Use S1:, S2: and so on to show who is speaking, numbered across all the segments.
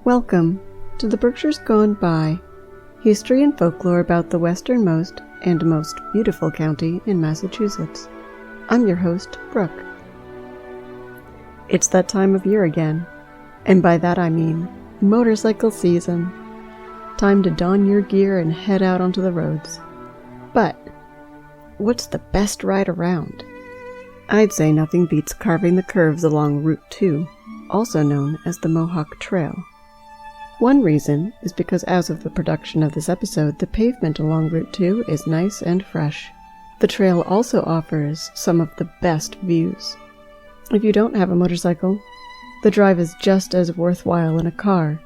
S1: Welcome to the Berkshires Gone By, history and folklore about the westernmost and most beautiful county in Massachusetts. I'm your host, Brooke. It's that time of year again, and by that I mean motorcycle season. Time to don your gear and head out onto the roads. But what's the best ride around? I'd say nothing beats carving the curves along Route 2, also known as the Mohawk Trail. One reason is because as of the production of this episode, the pavement along Route 2 is nice and fresh. The trail also offers some of the best views. If you don't have a motorcycle, the drive is just as worthwhile in a car,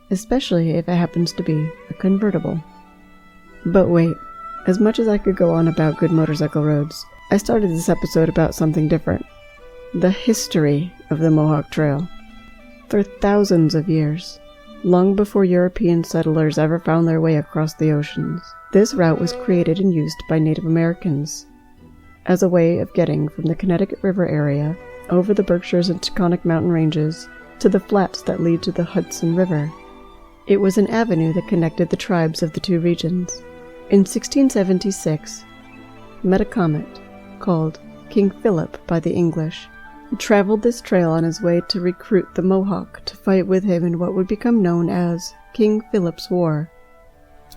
S1: especially if it happens to be a convertible. But wait, as much as I could go on about good motorcycle roads, I started this episode about something different. The history of the Mohawk Trail. For thousands of years, long before European settlers ever found their way across the oceans, this route was created and used by Native Americans as a way of getting from the Connecticut River area over the Berkshires and Taconic mountain ranges to the flats that lead to the Hudson River. It was an avenue that connected the tribes of the two regions. In 1676, met a comet called King Philip by the English, who traveled this trail on his way to recruit the Mohawk to fight with him in what would become known as King Philip's War.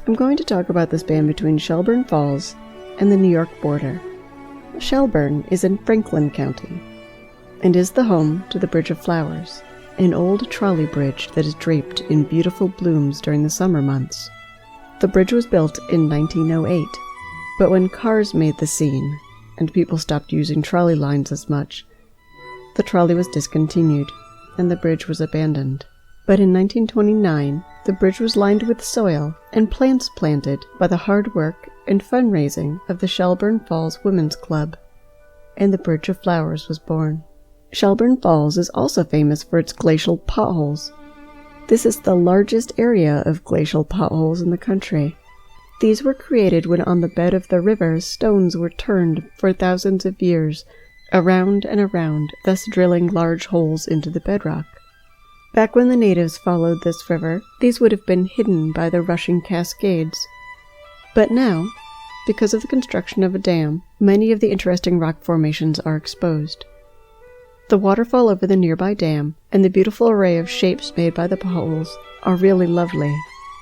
S1: I'm going to talk about the span between Shelburne Falls and the New York border. Shelburne is in Franklin County and is the home to the Bridge of Flowers, an old trolley bridge that is draped in beautiful blooms during the summer months. The bridge was built in 1908, but when cars made the scene and people stopped using trolley lines as much, the trolley was discontinued, and the bridge was abandoned. But in 1929, the bridge was lined with soil and plants planted by the hard work and fundraising of the Shelburne Falls Women's Club, and the Bridge of Flowers was born. Shelburne Falls is also famous for its glacial potholes. This is the largest area of glacial potholes in the country. These were created when on the bed of the river stones were turned for thousands of years, around and around, thus drilling large holes into the bedrock. Back when the natives followed this river, these would have been hidden by the rushing cascades. But now, because of the construction of a dam, many of the interesting rock formations are exposed. The waterfall over the nearby dam and the beautiful array of shapes made by the potholes are really lovely.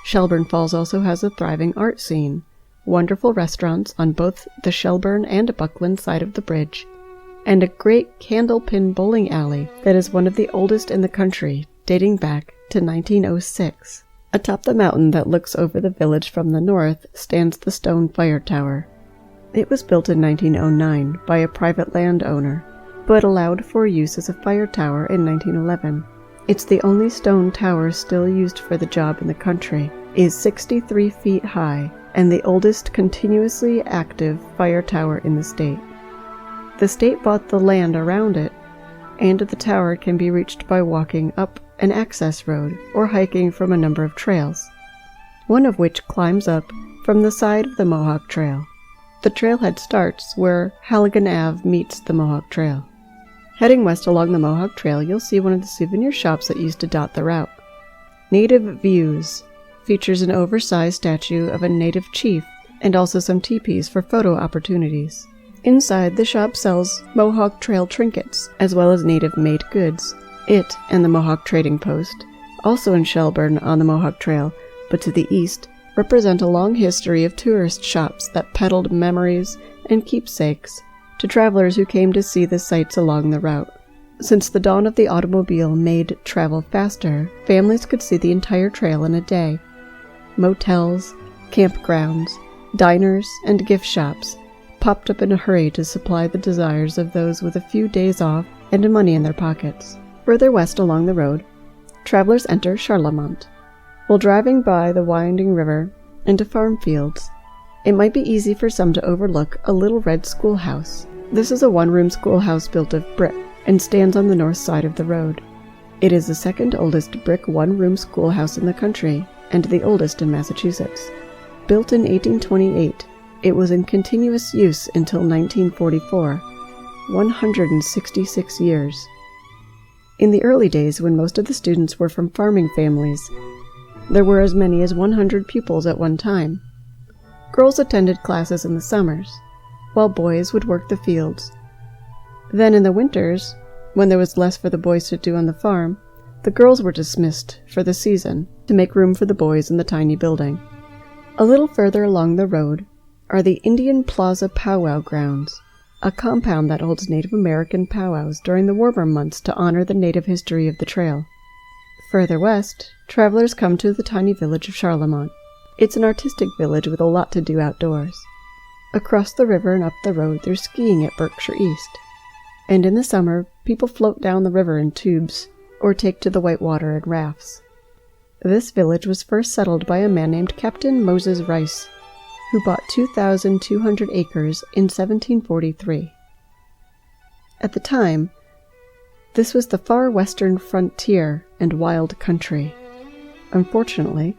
S1: Shelburne Falls also has a thriving art scene, wonderful restaurants on both the Shelburne and Buckland side of the bridge, and a great candlepin bowling alley that is one of the oldest in the country, dating back to 1906. Atop the mountain that looks over the village from the north stands the stone fire tower. It was built in 1909 by a private landowner, but allowed for use as a fire tower in 1911. It's the only stone tower still used for the job in the country, is 63 feet high, and the oldest continuously active fire tower in the state. The state bought the land around it, and the tower can be reached by walking up an access road or hiking from a number of trails, one of which climbs up from the side of the Mohawk Trail. The trailhead starts where Halligan Ave meets the Mohawk Trail. Heading west along the Mohawk Trail, you'll see one of the souvenir shops that used to dot the route. Native Views features an oversized statue of a native chief and also some teepees for photo opportunities. Inside, the shop sells Mohawk Trail trinkets, as well as native-made goods. It and the Mohawk Trading Post, also in Shelburne on the Mohawk Trail, but to the east, represent a long history of tourist shops that peddled memories and keepsakes to travelers who came to see the sights along the route. Since the dawn of the automobile made travel faster, families could see the entire trail in a day. Motels, campgrounds, diners, and gift shops popped up in a hurry to supply the desires of those with a few days off and money in their pockets. Further west along the road, travelers enter Charlemont. While driving by the winding river into farm fields, it might be easy for some to overlook a little red schoolhouse. This is a one-room schoolhouse built of brick and stands on the north side of the road. It is the second oldest brick one-room schoolhouse in the country and the oldest in Massachusetts. Built in 1828, it was in continuous use until 1944, 166 years. In the early days, when most of the students were from farming families, there were as many as 100 pupils at one time. Girls attended classes in the summers, while boys would work the fields. Then in the winters, when there was less for the boys to do on the farm, the girls were dismissed for the season to make room for the boys in the tiny building. A little further along the road are the Indian Plaza Powwow Grounds, a compound that holds Native American powwows during the warmer months to honor the native history of the trail. Further west, travelers come to the tiny village of Charlemont. It's an artistic village with a lot to do outdoors. Across the river and up the road, there's skiing at Berkshire East. And in the summer, people float down the river in tubes or take to the white water in rafts. This village was first settled by a man named Captain Moses Rice, who bought 2,200 acres in 1743. At the time, this was the far western frontier and wild country. Unfortunately,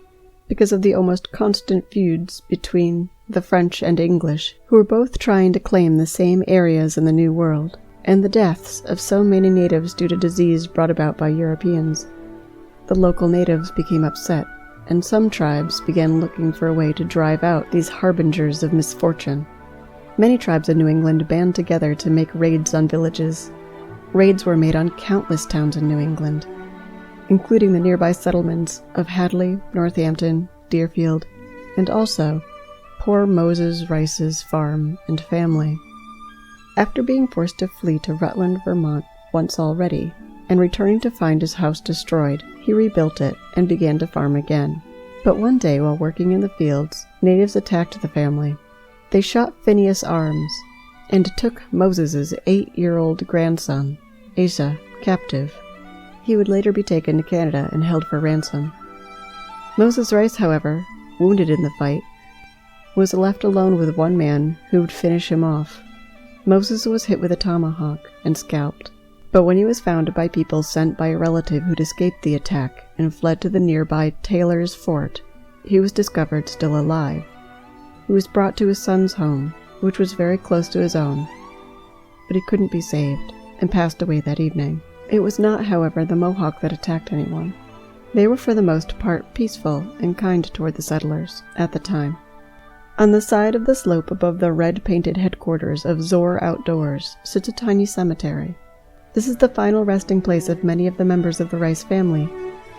S1: because of the almost constant feuds between the French and English, who were both trying to claim the same areas in the New World, and the deaths of so many natives due to disease brought about by Europeans, the local natives became upset, and some tribes began looking for a way to drive out these harbingers of misfortune. Many tribes in New England band together to make raids on villages. Raids were made on countless towns in New England, including the nearby settlements of Hadley, Northampton, Deerfield, and also poor Moses Rice's farm and family. After being forced to flee to Rutland, Vermont, once already, and returning to find his house destroyed, he rebuilt it and began to farm again. But one day, while working in the fields, natives attacked the family. They shot Phineas Arms and took Moses's 8-year-old grandson, Asa, captive. He would later be taken to Canada and held for ransom. Moses Rice, however, wounded in the fight, was left alone with one man who would finish him off. Moses was hit with a tomahawk and scalped, but when he was found by people sent by a relative who'd escaped the attack and fled to the nearby Taylor's Fort, he was discovered still alive. He was brought to his son's home, which was very close to his own, but he couldn't be saved and passed away that evening. It was not, however, the Mohawk that attacked anyone. They were for the most part peaceful and kind toward the settlers at the time. On the side of the slope above the red-painted headquarters of Zor Outdoors sits a tiny cemetery. This is the final resting place of many of the members of the Rice family,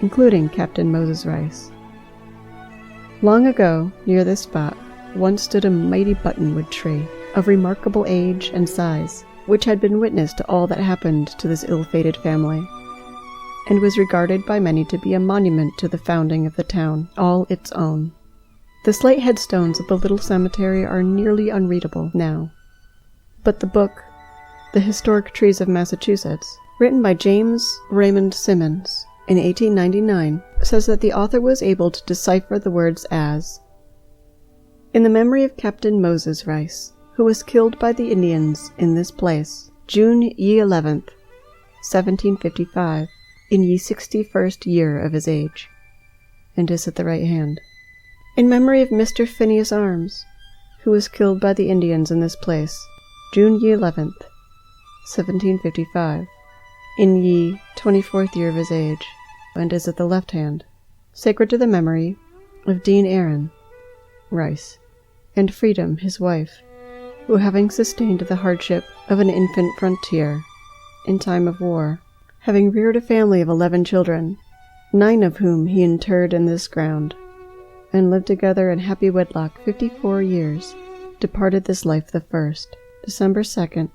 S1: including Captain Moses Rice. Long ago, near this spot, once stood a mighty buttonwood tree of remarkable age and size, which had been witness to all that happened to this ill-fated family, and was regarded by many to be a monument to the founding of the town, all its own. The slate headstones of the little cemetery are nearly unreadable now, but the book, The Historic Trees of Massachusetts, written by James Raymond Simmons in 1899, says that the author was able to decipher the words as, "In the memory of Captain Moses Rice, who was killed by the Indians in this place, June ye 11th, 1755, in ye 61st year of his age," and is at the right hand. "In memory of Mr. Phineas Arms, who was killed by the Indians in this place, June ye 11th, 1755, in ye 24th year of his age," and is at the left hand. Sacred to the memory of Dean Aaron Rice, and Freedom, his wife, who, having sustained the hardship of an infant frontier in time of war, having reared a family of 11 children, 9 of whom he interred in this ground, and lived together in happy wedlock 54 years, departed this life the first, December 2nd,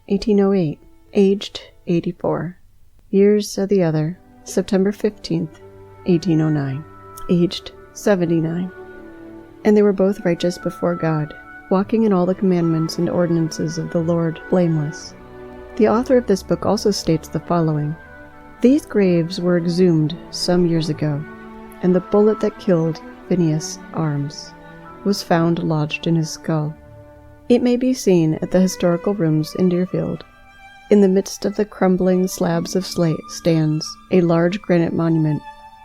S1: 1808, aged 84. Years of the other, September 15th, 1809, aged 79. And they were both righteous before God, walking in all the commandments and ordinances of the Lord blameless. The author of this book also states the following: "These graves were exhumed some years ago, and the bullet that killed Phineas Arms was found lodged in his skull. It may be seen at the historical rooms in Deerfield. In the midst of the crumbling slabs of slate stands a large granite monument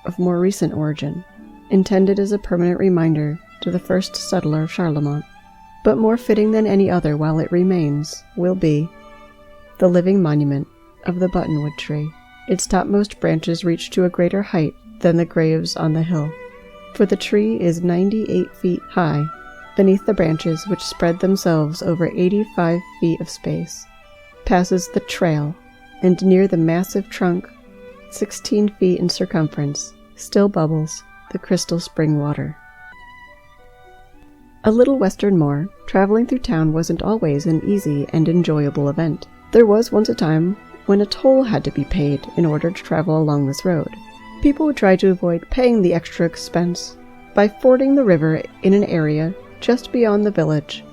S1: of more recent origin, intended as a permanent reminder to the first settler of Charlemont, but more fitting than any other while it remains will be the living monument of the buttonwood tree. its topmost branches reach to a greater height than the graves on the hill, for the tree is 98 feet high, beneath the branches which spread themselves over 85 feet of space, passes the trail, and near the massive trunk, 16 feet in circumference, still bubbles the crystal spring water. A little western more, traveling through town wasn't always an easy and enjoyable event. There was once a time when a toll had to be paid in order to travel along this road. People would try to avoid paying the extra expense by fording the river in an area just beyond the village.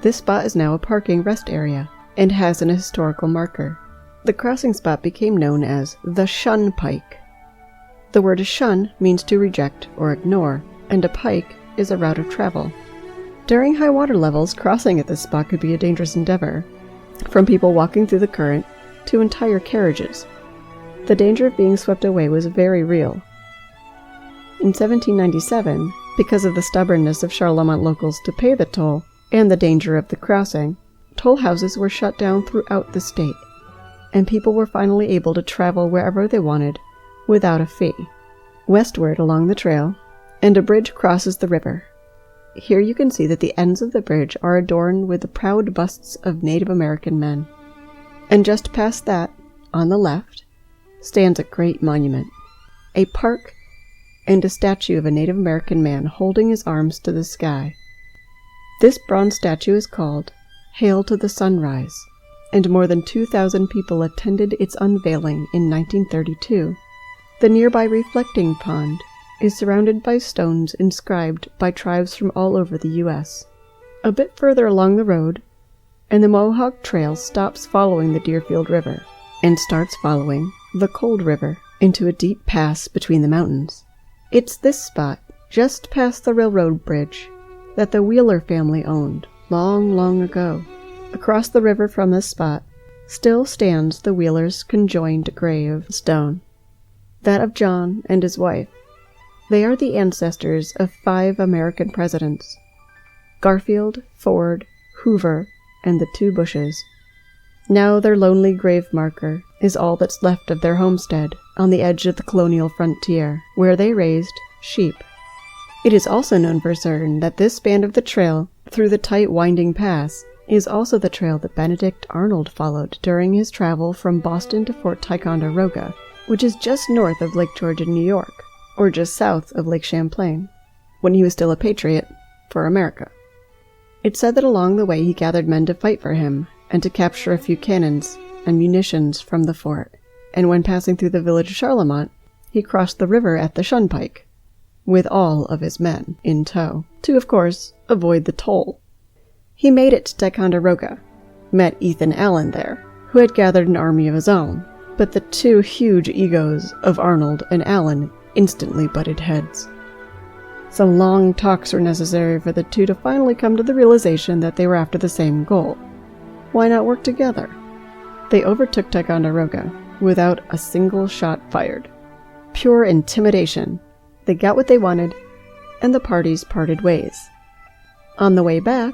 S1: This spot is now a parking rest area and has an historical marker. The crossing spot became known as the Shun Pike. The word shun means to reject or ignore, and a pike is a route of travel. During high water levels, crossing at this spot could be a dangerous endeavor, from people walking through the current to entire carriages. The danger of being swept away was very real. In 1797, because of the stubbornness of Charlemont locals to pay the toll and the danger of the crossing, toll houses were shut down throughout the state, and people were finally able to travel wherever they wanted without a fee. Westward along the trail, and a bridge crosses the river. Here you can see that the ends of the bridge are adorned with the proud busts of Native American men. And just past that, on the left, stands a great monument, a park, and a statue of a Native American man holding his arms to the sky. This bronze statue is called Hail to the Sunrise, and more than 2,000 people attended its unveiling in 1932. The nearby reflecting pond is surrounded by stones inscribed by tribes from all over the U.S. A bit further along the road, and the Mohawk Trail stops following the Deerfield River, and starts following the Cold River into a deep pass between the mountains. It's this spot, just past the railroad bridge, that the Wheeler family owned long, long ago. Across the river from this spot still stands the Wheelers' conjoined grave stone, that of John and his wife. They are the ancestors of 5 American presidents: Garfield, Ford, Hoover, and the 2 Bushes. Now their lonely grave marker is all that's left of their homestead on the edge of the colonial frontier, where they raised sheep. It is also known for certain that this span of the trail through the tight winding pass is also the trail that Benedict Arnold followed during his travel from Boston to Fort Ticonderoga, which is just north of Lake George in New York, or just south of Lake Champlain, when he was still a patriot for America. It's said that along the way he gathered men to fight for him and to capture a few cannons and munitions from the fort, and when passing through the village of Charlemont, he crossed the river at the Shun Pike, with all of his men in tow, to, of course, avoid the toll. He made it to Ticonderoga, met Ethan Allen there, who had gathered an army of his own, but the 2 huge egos of Arnold and Allen instantly butted heads. Some long talks were necessary for the 2 to finally come to the realization that they were after the same goal. Why not work together? They overtook Ticonderoga without a single shot fired. Pure intimidation. They got what they wanted, and the parties parted ways. On the way back,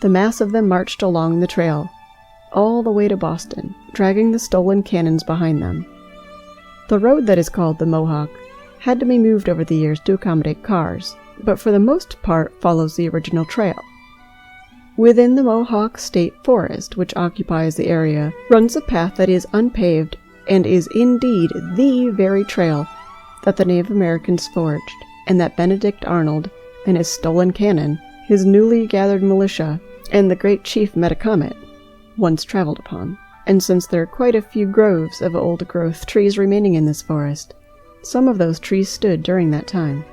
S1: the mass of them marched along the trail, all the way to Boston, dragging the stolen cannons behind them. The road that is called the Mohawk had to be moved over the years to accommodate cars, but for the most part follows the original trail. Within the Mohawk State Forest, which occupies the area, runs a path that is unpaved and is indeed the very trail that the Native Americans forged, and that Benedict Arnold and his stolen cannon, his newly gathered militia, and the great chief Metacomet once traveled upon. And since there are quite a few groves of old-growth trees remaining in this forest, some of those trees stood during that time.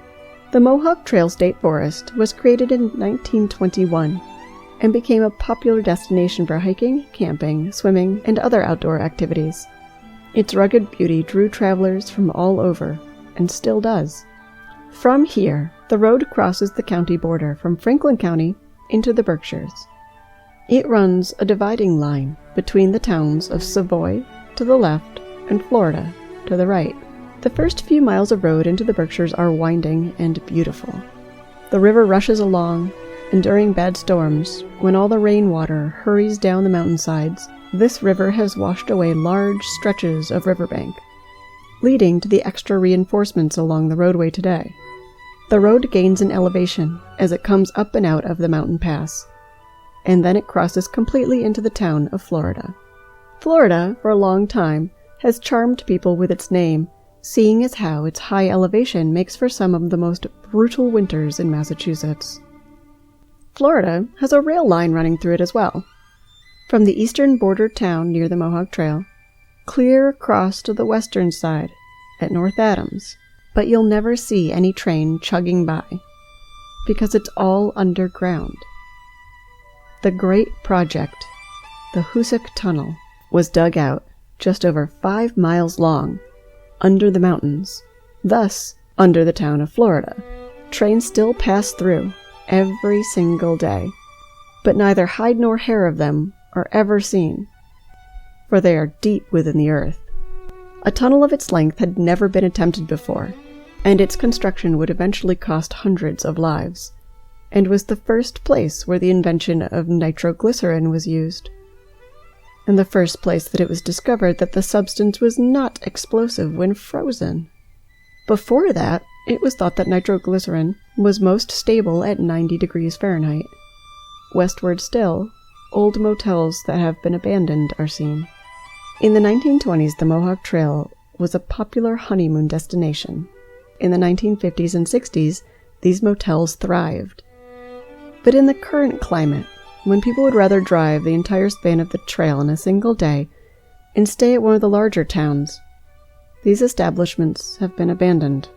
S1: The Mohawk Trail State Forest was created in 1921 and became a popular destination for hiking, camping, swimming, and other outdoor activities. Its rugged beauty drew travelers from all over, and still does. From here, the road crosses the county border from Franklin County into the Berkshires. It runs a dividing line between the towns of Savoy to the left and Florida to the right. The first few miles of road into the Berkshires are winding and beautiful. The river rushes along, and during bad storms, when all the rainwater hurries down the mountainsides, this river has washed away large stretches of riverbank, leading to the extra reinforcements along the roadway today. The road gains in elevation as it comes up and out of the mountain pass, and then it crosses completely into the town of Florida. Florida, for a long time, has charmed people with its name, seeing as how its high elevation makes for some of the most brutal winters in Massachusetts. Florida has a rail line running through it as well, from the eastern border town near the Mohawk Trail, clear across to the western side at North Adams, but you'll never see any train chugging by, because it's all underground. The great project, the Hoosick Tunnel, was dug out just over 5 miles long, under the mountains, thus under the town of Florida. Trains still pass through every single day, but neither hide nor hair of them are ever seen, for they are deep within the earth. A tunnel of its length had never been attempted before, and its construction would eventually cost hundreds of lives, and was the first place where the invention of nitroglycerin was used, and the first place that it was discovered that the substance was not explosive when frozen. Before that, it was thought that nitroglycerin was most stable at 90 degrees Fahrenheit. Westward still, old motels that have been abandoned are seen. In the 1920s, the Mohawk Trail was a popular honeymoon destination. In the 1950s and 60s, these motels thrived. But in the current climate, when people would rather drive the entire span of the trail in a single day and stay at one of the larger towns, these establishments have been abandoned.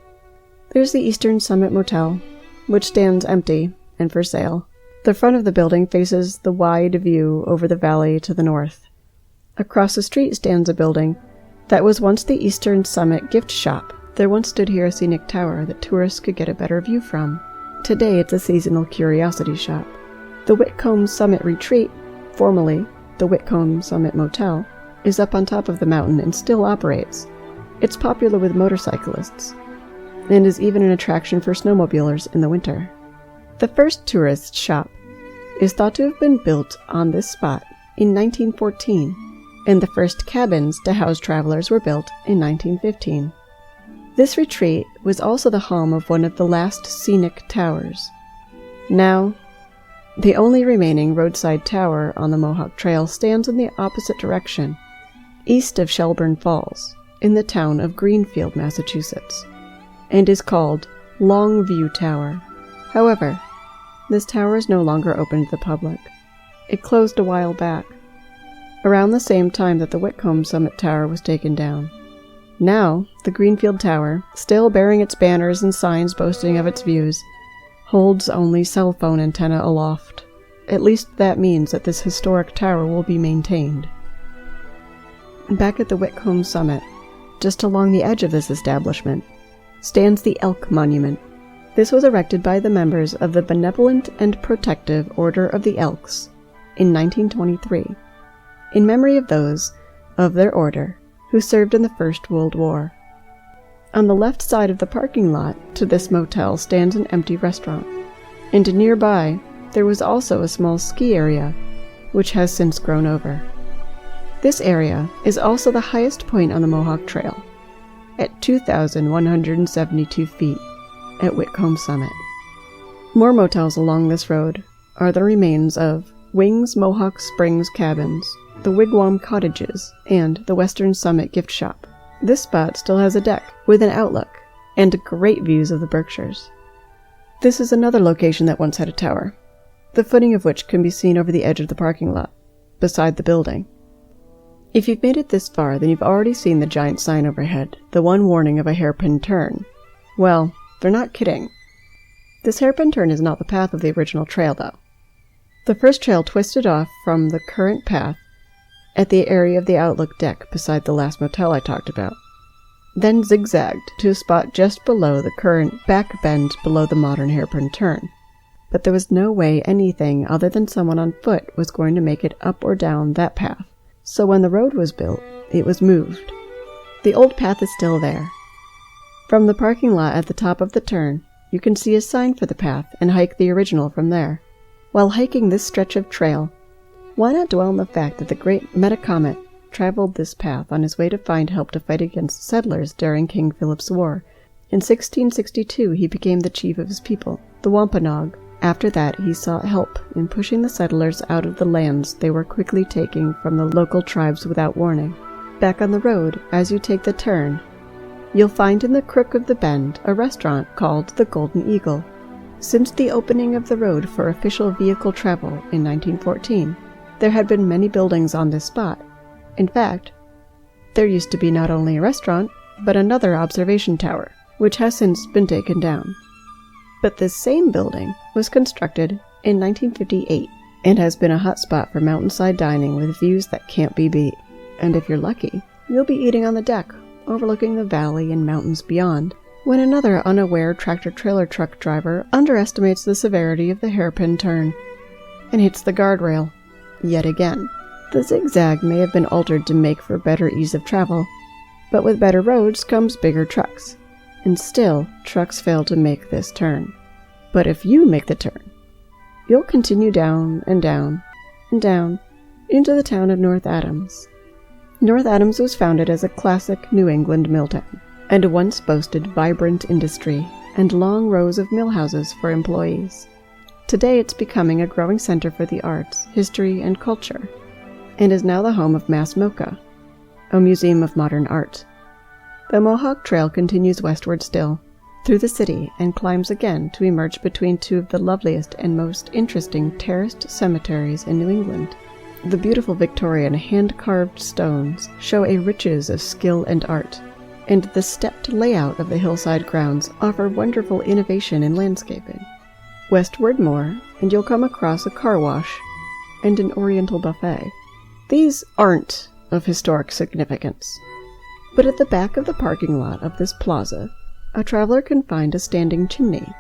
S1: There's the Eastern Summit Motel, which stands empty and for sale. The front of the building faces the wide view over the valley to the north. Across the street stands a building that was once the Eastern Summit gift shop. There once stood here a scenic tower that tourists could get a better view from. Today it's a seasonal curiosity shop. The Whitcomb Summit Retreat, formerly the Whitcomb Summit Motel, is up on top of the mountain and still operates. It's popular with motorcyclists, and is even an attraction for snowmobilers in the winter. The first tourist shop is thought to have been built on this spot in 1914, and the first cabins to house travelers were built in 1915. This retreat was also the home of one of the last scenic towers. Now, the only remaining roadside tower on the Mohawk Trail stands in the opposite direction, east of Shelburne Falls, in the town of Greenfield, Massachusetts, and is called Longview Tower. However, this tower is no longer open to the public. It closed a while back, around the same time that the Whitcomb Summit Tower was taken down. Now, the Greenfield Tower, still bearing its banners and signs boasting of its views, holds only cell phone antenna aloft. At least that means that this historic tower will be maintained. Back at the Whitcomb Summit, just along the edge of this establishment, stands the Elk Monument. This was erected by the members of the Benevolent and Protective Order of the Elks in 1923, in memory of those of their order who served in the First World War. On the left side of the parking lot to this motel stands an empty restaurant, and nearby there was also a small ski area, which has since grown over. This area is also the highest point on the Mohawk Trail, at 2,172 feet at Whitcomb Summit. More motels along this road are the remains of Wings Mohawk Springs Cabins, the Wigwam Cottages, and the Western Summit Gift Shop. This spot still has a deck with an outlook and great views of the Berkshires. This is another location that once had a tower, the footing of which can be seen over the edge of the parking lot, beside the building. If you've made it this far, then you've already seen the giant sign overhead, the one warning of a hairpin turn. Well, they're not kidding. This hairpin turn is not the path of the original trail, though. The first trail twisted off from the current path at the area of the outlook deck beside the last motel I talked about, then zigzagged to a spot just below the current back bend below the modern hairpin turn. But there was no way anything other than someone on foot was going to make it up or down that path. So when the road was built, it was moved. The old path is still there. From the parking lot at the top of the turn, you can see a sign for the path and hike the original from there. While hiking this stretch of trail, Why not dwell on the fact that the great Metacomet traveled this path on his way to find help to fight against settlers during King Philip's War. In 1662 he became the chief of his people, the Wampanoag. After that he sought help in pushing the settlers out of the lands they were quickly taking from the local tribes without warning. Back on the road, as you take the turn, you'll find in the crook of the bend a restaurant called the Golden Eagle. Since the opening of the road for official vehicle travel in 1914, there had been many buildings on this spot. In fact, there used to be not only a restaurant, but another observation tower, which has since been taken down. But this same building was constructed in 1958 and has been a hotspot for mountainside dining with views that can't be beat. And if you're lucky, you'll be eating on the deck, overlooking the valley and mountains beyond, when another unaware tractor-trailer truck driver underestimates the severity of the hairpin turn and hits the guardrail yet again. The zigzag may have been altered to make for better ease of travel, but with better roads comes bigger trucks, and still trucks fail to make this turn. But if you make the turn, you'll continue down and down and down into the town of North Adams. North Adams was founded as a classic New England mill town, and once boasted vibrant industry and long rows of mill houses for employees. Today it's becoming a growing center for the arts, history, and culture, and is now the home of Mass MoCA, a museum of modern art. The Mohawk Trail continues westward still, through the city, and climbs again to emerge between two of the loveliest and most interesting terraced cemeteries in New England. The beautiful Victorian hand-carved stones show a riches of skill and art, and the stepped layout of the hillside grounds offer wonderful innovation in landscaping. Westward more, and you'll come across a car wash and an oriental buffet. These aren't of historic significance, but at the back of the parking lot of this plaza, a traveler can find a standing chimney.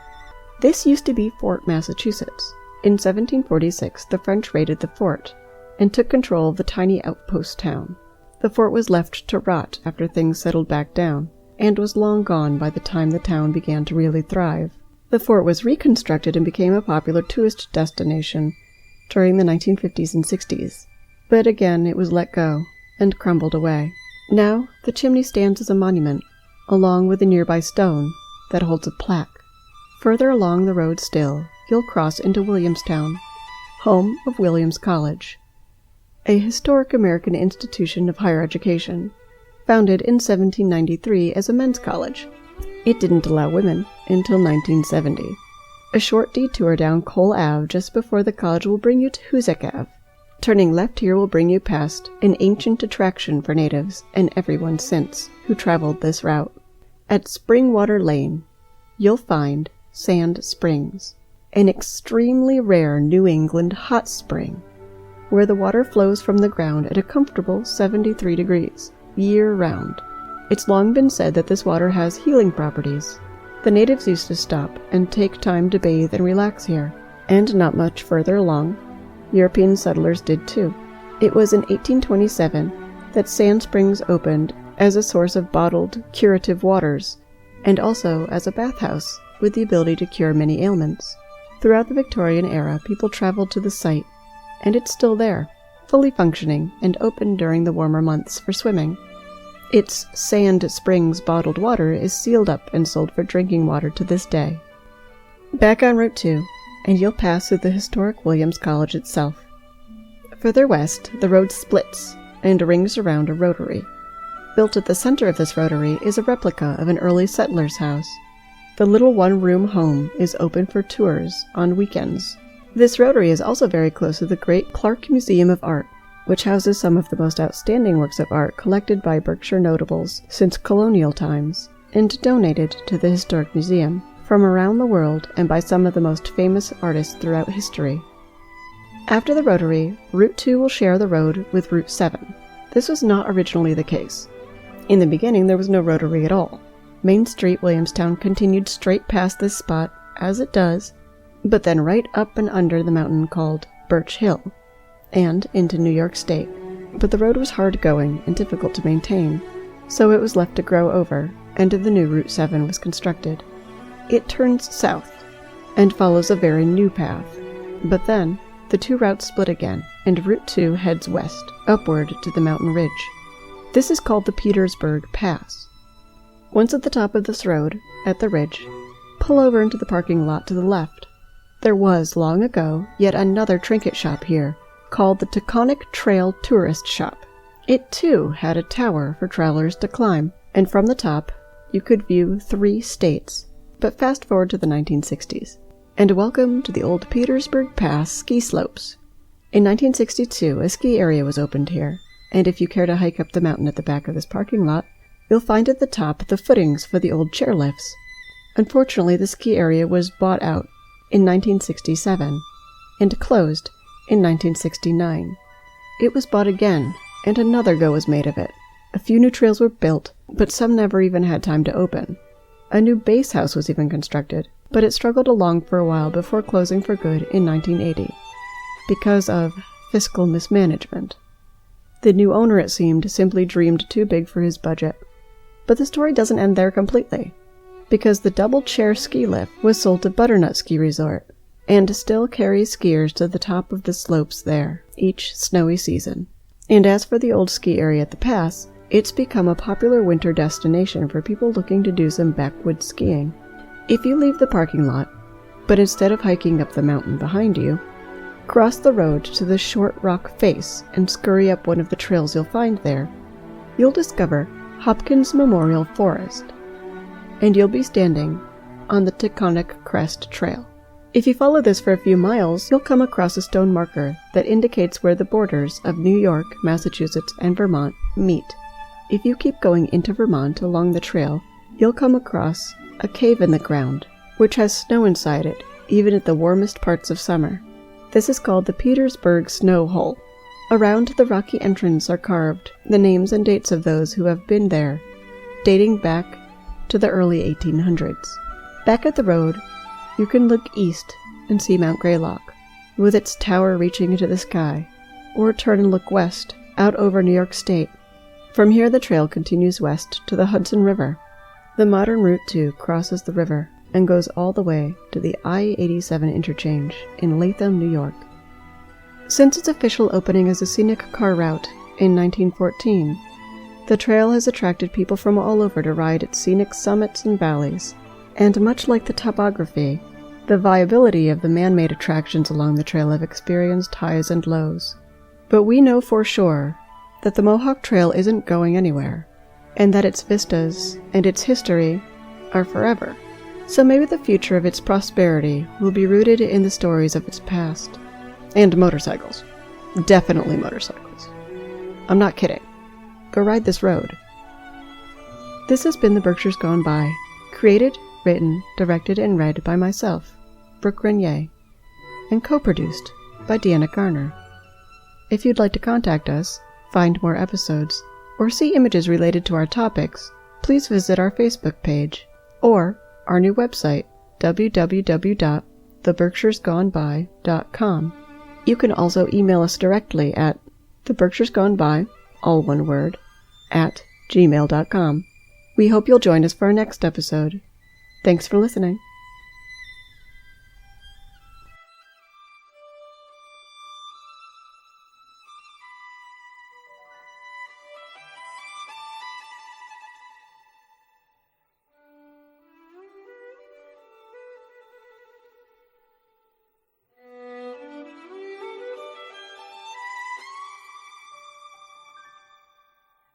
S1: This used to be Fort Massachusetts. In 1746, the French raided the fort and took control of the tiny outpost town. The fort was left to rot after things settled back down, and was long gone by the time the town began to really thrive. The fort was reconstructed and became a popular tourist destination during the 1950s and 60s. But again it was let go and crumbled away. Now the chimney stands as a monument, along with a nearby stone that holds a plaque. Further along the road still, you'll cross into Williamstown, home of Williams College, a historic American institution of higher education, founded in 1793 as a men's college. It didn't allow women until 1970. A short detour down Cole Ave just before the college will bring you to Hoosick Ave. Turning left here will bring you past an ancient attraction for natives and everyone since who traveled this route. At Springwater Lane, you'll find Sand Springs, an extremely rare New England hot spring, where the water flows from the ground at a comfortable 73 degrees, year-round. It's long been said that this water has healing properties. The natives used to stop and take time to bathe and relax here, and not much further along, European settlers did too. It was in 1827 that Sand Springs opened as a source of bottled, curative waters, and also as a bathhouse with the ability to cure many ailments. Throughout the Victorian era, people traveled to the site, and it's still there, fully functioning and open during the warmer months for swimming. Its Sand Springs bottled water is sealed up and sold for drinking water to this day. Back on Route 2, and you'll pass through the historic Williams College itself. Further west, the road splits and rings around a rotary. Built at the center of this rotary is a replica of an early settler's house. The little one-room home is open for tours on weekends. This rotary is also very close to the Great Clark Museum of Art, which houses some of the most outstanding works of art collected by Berkshire notables since colonial times, and donated to the Historic Museum from around the world and by some of the most famous artists throughout history. After the rotary, Route 2 will share the road with Route 7. This was not originally the case. In the beginning, there was no rotary at all. Main Street, Williamstown, continued straight past this spot, as it does, but then right up and under the mountain called Birch Hill, and into New York State. But the road was hard going and difficult to maintain, so it was left to grow over, and the new Route 7 was constructed. It turns south, and follows a very new path, but then the two routes split again, and Route 2 heads west, upward to the mountain ridge. This is called the Petersburg Pass. Once at the top of this road, at the ridge, pull over into the parking lot to the left. There was, long ago, yet another trinket shop here, called the Mohawk Trail Tourist Shop. It, too, had a tower for travelers to climb, and from the top, you could view 3 states. But fast forward to the 1960s, and welcome to the old Petersburg Pass ski slopes. In 1962, a ski area was opened here, and if you care to hike up the mountain at the back of this parking lot, you'll find at the top the footings for the old chairlifts. Unfortunately, the ski area was bought out in 1967 and closed in 1969. It was bought again, and another go was made of it. A few new trails were built, but some never even had time to open. A new base house was even constructed, but it struggled along for a while before closing for good in 1980, because of fiscal mismanagement. The new owner, it seemed, simply dreamed too big for his budget. But the story doesn't end there completely, because the double-chair ski lift was sold to Butternut Ski Resort, and still carries skiers to the top of the slopes there, each snowy season. And as for the old ski area at the pass, it's become a popular winter destination for people looking to do some backwoods skiing. If you leave the parking lot, but instead of hiking up the mountain behind you, cross the road to the short rock face and scurry up one of the trails you'll find there, you'll discover Hopkins Memorial Forest, and you'll be standing on the Taconic Crest Trail. If you follow this for a few miles, you'll come across a stone marker that indicates where the borders of New York, Massachusetts, and Vermont meet. If you keep going into Vermont along the trail, you'll come across a cave in the ground, which has snow inside it, even at the warmest parts of summer. This is called the Petersburg Snow Hole. Around the rocky entrance are carved the names and dates of those who have been there, dating back to the early 1800s. Back at the road, you can look east and see Mount Greylock, with its tower reaching into the sky, or turn and look west, out over New York State. From here the trail continues west to the Hudson River. The modern Route 2 crosses the river and goes all the way to the I-87 interchange in Latham, New York. Since its official opening as a scenic car route in 1914, the trail has attracted people from all over to ride its scenic summits and valleys, and much like the topography, the viability of the man-made attractions along the trail have experienced highs and lows. But we know for sure that the Mohawk Trail isn't going anywhere, and that its vistas and its history are forever. So maybe the future of its prosperity will be rooted in the stories of its past. And motorcycles. Definitely motorcycles. I'm not kidding. Go ride this road. This has been The Berkshires Gone By, created, written, directed, and read by myself, Brooke Grenier, and co-produced by Deanna Garner. If you'd like to contact us, find more episodes, or see images related to our topics, please visit our Facebook page, or our new website, www.theberkshiresgoneby.com. You can also email us directly at theberkshiresgoneby, all one word, @gmail.com. We hope you'll join us for our next episode. Thanks for listening.